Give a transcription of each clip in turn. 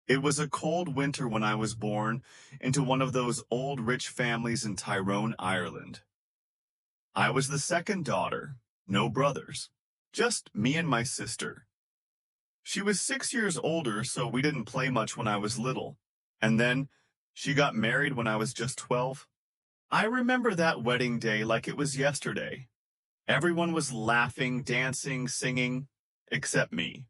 It was a cold winter when I was born into one of those old rich families in Tyrone, Ireland. I was the second daughter, no brothers, just me and my sister. She was 6 years older, so we didn't play much when I was little. And then she got married when I was just 12. I remember that wedding day like it was yesterday. Everyone was laughing, dancing, singing, except me.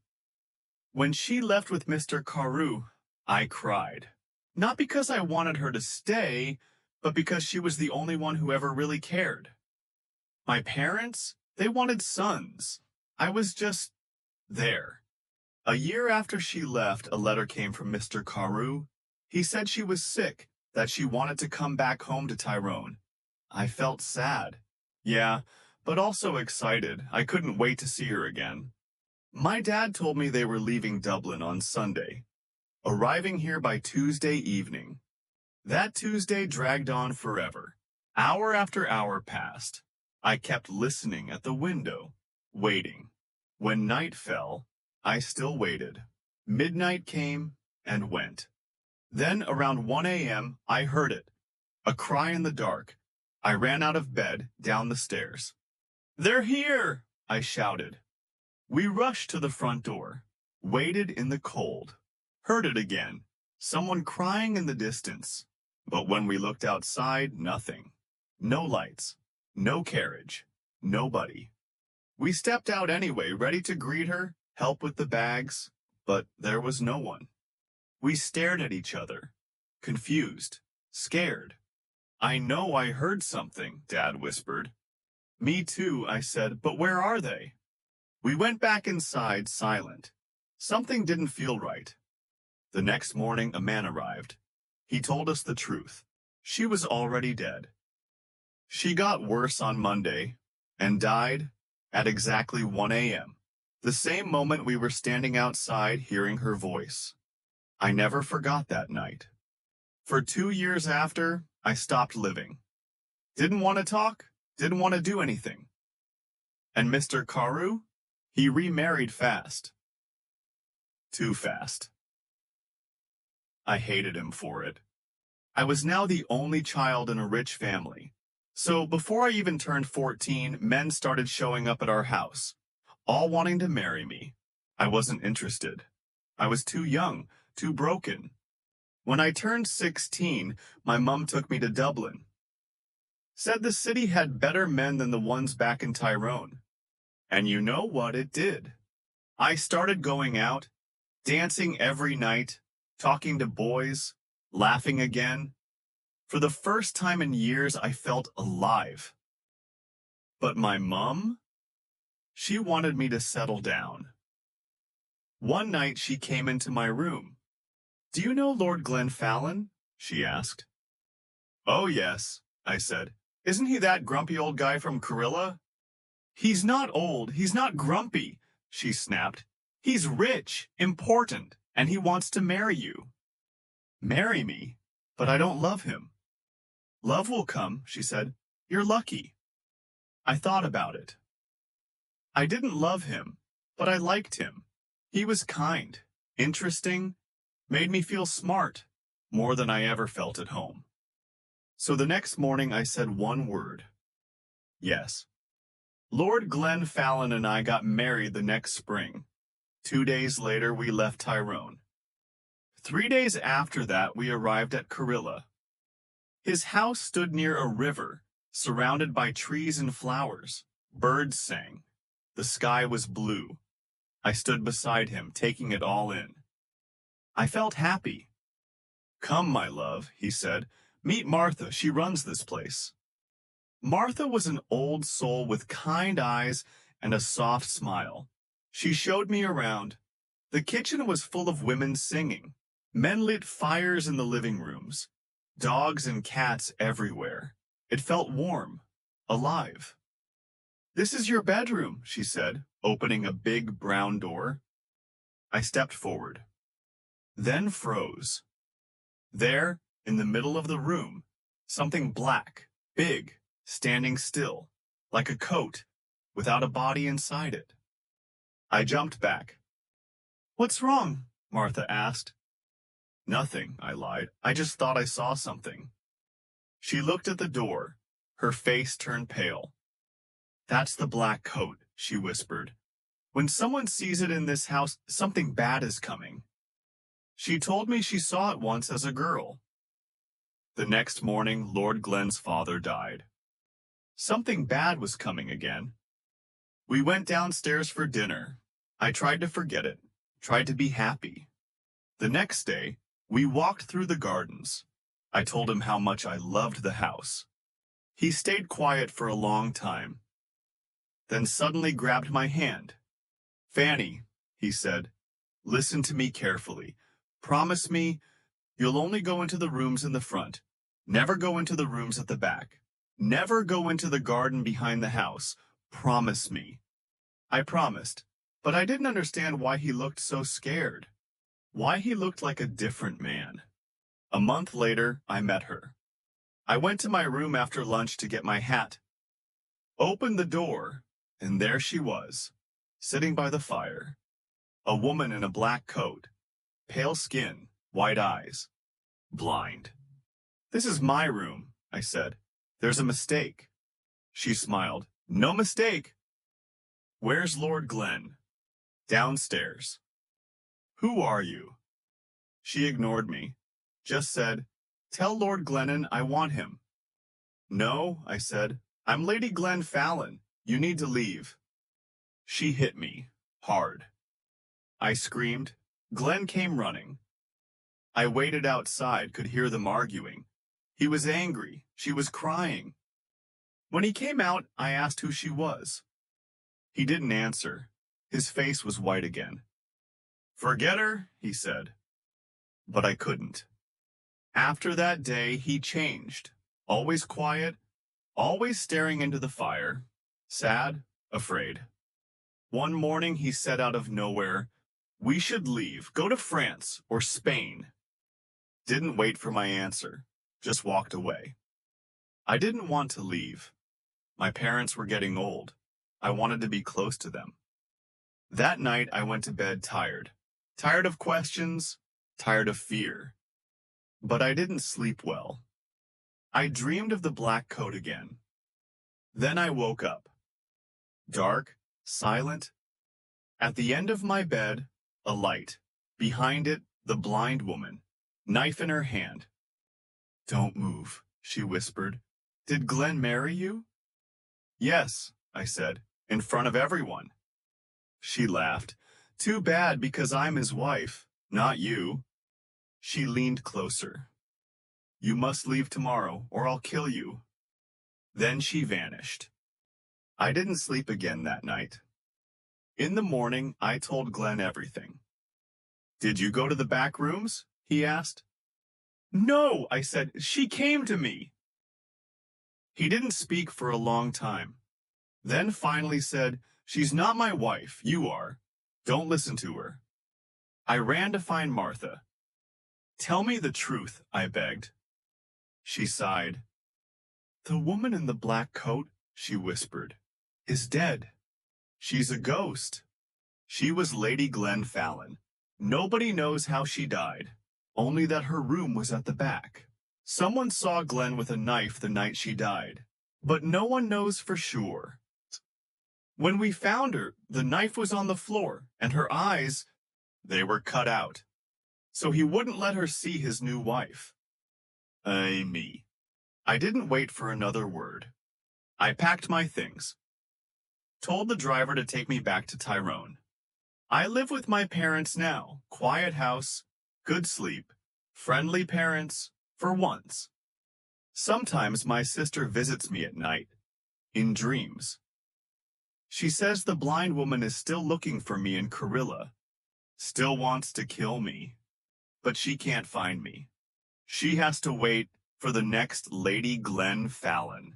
When she left with Mr. Carew, I cried. Not because I wanted her to stay, but because she was the only one who ever really cared. My parents, they wanted sons. I was just there. A year after she left, a letter came from Mr. Carew. He said she was sick, that she wanted to come back home to Tyrone. I felt sad. Yeah, but also excited. I couldn't wait to see her again. My dad told me they were leaving Dublin on Sunday, arriving here by Tuesday evening. That Tuesday dragged on forever. Hour after hour passed. I kept listening at the window, waiting. When night fell, I still waited. Midnight came and went. Then around 1 a.m., I heard it, a cry in the dark. I ran out of bed, down the stairs. "They're here!" I shouted. We rushed to the front door, waited in the cold, heard it again, someone crying in the distance. But when we looked outside, nothing. No lights, no carriage, nobody. We stepped out anyway, ready to greet her, help with the bags, but there was no one. We stared at each other, confused, scared. "I know I heard something," Dad whispered. "Me too," I said, "but where are they?" We went back inside, silent. Something didn't feel right. The next morning, a man arrived. He told us the truth. She was already dead. She got worse on Monday and died at exactly 1 a.m., the same moment we were standing outside hearing her voice. I never forgot that night. For 2 years after, I stopped living. Didn't want to talk, didn't want to do anything. And Mr. Carew? He remarried fast. Too fast. I hated him for it. I was now the only child in a rich family. So before I even turned 14, men started showing up at our house, all wanting to marry me. I wasn't interested. I was too young, too broken. When I turned 16, my mom took me to Dublin. Said the city had better men than the ones back in Tyrone. And you know what it did? I started going out, dancing every night, talking to boys, laughing again. For the first time in years, I felt alive. But my mom? She wanted me to settle down. One night she came into my room. "Do you know Lord Glenn Fallon?" she asked. "Oh, yes," I said. "Isn't he that grumpy old guy from Karilla?" "He's not old, he's not grumpy," she snapped. "He's rich, important, and he wants to marry you." "Marry me? But I don't love him." "Love will come," she said. "You're lucky." I thought about it. I didn't love him, but I liked him. He was kind, interesting, made me feel smart, more than I ever felt at home. So the next morning I said one word. Yes. Lord Glenn Fallon and I got married the next spring. 2 days later, we left Tyrone. 3 days after that, we arrived at Karilla. His house stood near a river, surrounded by trees and flowers. Birds sang. The sky was blue. I stood beside him, taking it all in. I felt happy. "Come, my love," he said. "Meet Martha. She runs this place." Martha was an old soul with kind eyes and a soft smile. She showed me around. The kitchen was full of women singing. Men lit fires in the living rooms. Dogs and cats everywhere. It felt warm, alive. "This is your bedroom," she said, opening a big brown door. I stepped forward, then froze. There, in the middle of the room, something black, big, standing still, like a coat, without a body inside it. I jumped back. "What's wrong?" Martha asked. Nothing, I lied. I just thought I saw something. She looked at the door. Her face turned pale. That's the black coat, she whispered. When someone sees it in this house, something bad is coming. She told me she saw it once as a girl. The next morning, Lord Glenn's father died. Something bad was coming again. We went downstairs for dinner. I tried to forget it, tried to be happy. The next day, we walked through the gardens. I told him how much I loved the house. He stayed quiet for a long time, then suddenly grabbed my hand. Fanny, he said, listen to me carefully. Promise me you'll only go into the rooms in the front. Never go into the rooms at the back. Never go into the garden behind the house. Promise me. I promised, but I didn't understand why he looked so scared. Why he looked like a different man. A month later, I met her. I went to my room after lunch to get my hat. Opened the door, and there she was, sitting by the fire. A woman in a black coat, pale skin, white eyes, blind. This is my room, I said. There's a mistake. She smiled. No mistake. Where's Lord Glenn? Downstairs. Who are you? She ignored me. Just said, tell Lord Glennon I want him. No, I said. I'm Lady Glenn Fallon. You need to leave. She hit me. Hard. I screamed. Glenn came running. I waited outside, could hear them arguing. He was angry. She was crying. When he came out, I asked who she was. He didn't answer. His face was white again. Forget her, he said. But I couldn't. After that day, he changed. Always quiet, always staring into the fire, sad, afraid. One morning he said out of nowhere, we should leave, go to France or Spain. Didn't wait for my answer, just walked away. I didn't want to leave. My parents were getting old. I wanted to be close to them. That night I went to bed tired. Tired of questions, tired of fear. But I didn't sleep well. I dreamed of the black coat again. Then I woke up. Dark, silent. At the end of my bed, a light. Behind it, the blind woman, knife in her hand. Don't move, she whispered. Did Glenn marry you? Yes, I said, in front of everyone. She laughed. Too bad because I'm his wife, not you. She leaned closer. You must leave tomorrow or I'll kill you. Then she vanished. I didn't sleep again that night. In the morning, I told Glenn everything. Did you go to the back rooms? He asked. No, I said. She came to me. He didn't speak for a long time. Then finally said, she's not my wife, you are. Don't listen to her. I ran to find Martha. Tell me the truth, I begged. She sighed. The woman in the black coat, she whispered, is dead. She's a ghost. She was Lady Glenn Fallon. Nobody knows how she died, only that her room was at the back. Someone saw Glenn with a knife the night she died, but no one knows for sure. When we found her, the knife was on the floor, and her eyes, they were cut out. So he wouldn't let her see his new wife. Me. I didn't wait for another word. I packed my things. Told the driver to take me back to Tyrone. I live with my parents now. Quiet house, good sleep, friendly parents, for once. Sometimes my sister visits me at night, in dreams. She says the blind woman is still looking for me in Karilla, still wants to kill me, but she can't find me. She has to wait for the next Lady Glenn Fallon.